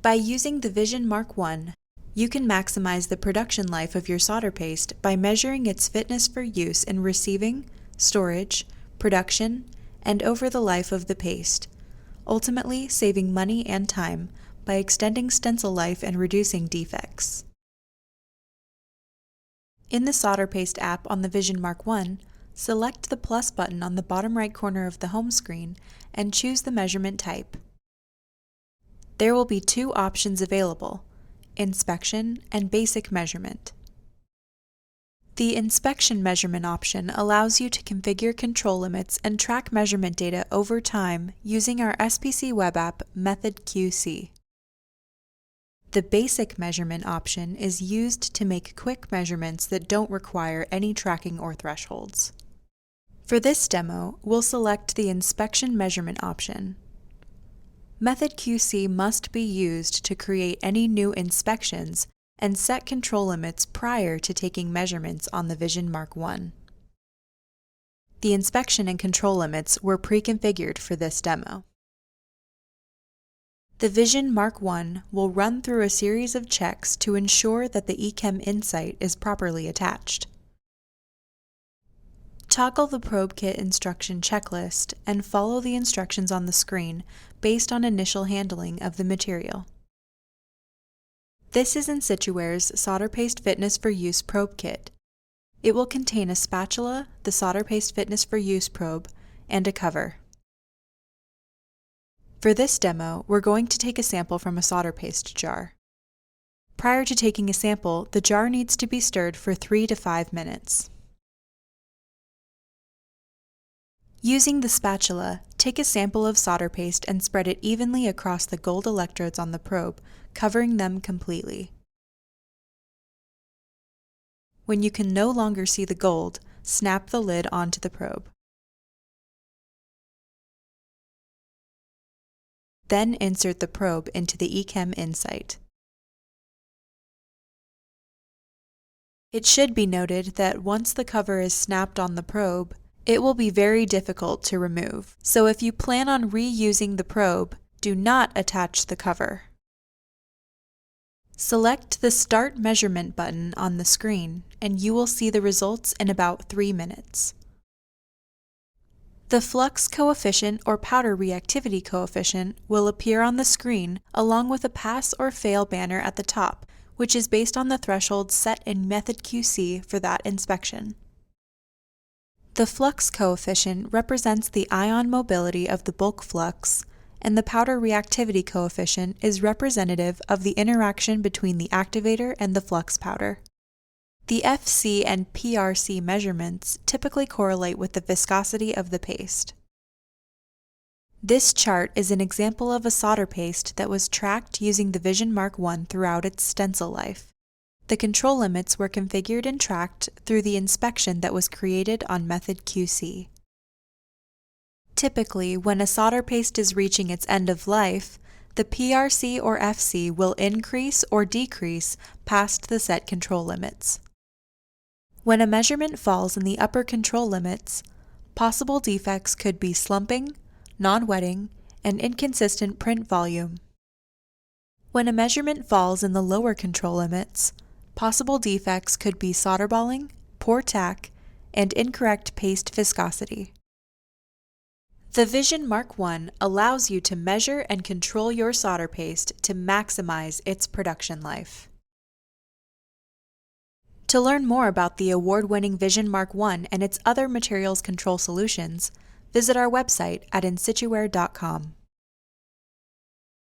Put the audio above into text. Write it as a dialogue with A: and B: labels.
A: By using the Vision Mark 1, you can maximize the production life of your solder paste by measuring its fitness for use in receiving, storage, production, and over the life of the paste, ultimately saving money and time by extending stencil life and reducing defects. In the Solder Paste app on the Vision Mark 1, select the plus button on the bottom right corner of the home screen and choose the measurement type. There will be two options available: Inspection and Basic Measurement. The Inspection Measurement option allows you to configure control limits and track measurement data over time using our SPC web app Method QC. The Basic Measurement option is used to make quick measurements that don't require any tracking or thresholds. For this demo, we'll select the Inspection Measurement option. Method QC must be used to create any new inspections and set control limits prior to taking measurements on the Vision Mark 1. The inspection and control limits were pre-configured for this demo. The Vision Mark 1 will run through a series of checks to ensure that the eChem Insight is properly attached. Toggle the probe kit instruction checklist and follow the instructions on the screen based on initial handling of the material. This is Insituware's Solder Paste Fitness for Use probe kit. It will contain a spatula, the Solder Paste Fitness for Use probe, and a cover. For this demo, we're going to take a sample from a solder paste jar. Prior to taking a sample, the jar needs to be stirred for 3 to 5 minutes. Using the spatula, take a sample of solder paste and spread it evenly across the gold electrodes on the probe, covering them completely. When you can no longer see the gold, snap the lid onto the probe. Then insert the probe into the eChem Insight. It should be noted that once the cover is snapped on the probe, it will be very difficult to remove. So if you plan on reusing the probe, do not attach the cover. Select the Start Measurement button on the screen, and you will see the results in about 3 minutes. The flux coefficient or powder reactivity coefficient will appear on the screen along with a pass or fail banner at the top, which is based on the threshold set in Method QC for that inspection. The flux coefficient represents the ion mobility of the bulk flux, and the powder reactivity coefficient is representative of the interaction between the activator and the flux powder. The FC and PRC measurements typically correlate with the viscosity of the paste. This chart is an example of a solder paste that was tracked using the Vision Mark 1 throughout its stencil life. The control limits were configured and tracked through the inspection that was created on Method QC. Typically, when a solder paste is reaching its end of life, the PRC or FC will increase or decrease past the set control limits. When a measurement falls in the upper control limits, possible defects could be slumping, nonwetting, and inconsistent print volume. When a measurement falls in the lower control limits, possible defects could be solder balling, poor tack, and incorrect paste viscosity. The Vision Mark 1 allows you to measure and control your solder paste to maximize its production life. To learn more about the award-winning Vision Mark 1 and its other materials control solutions, visit our website at insituware.com.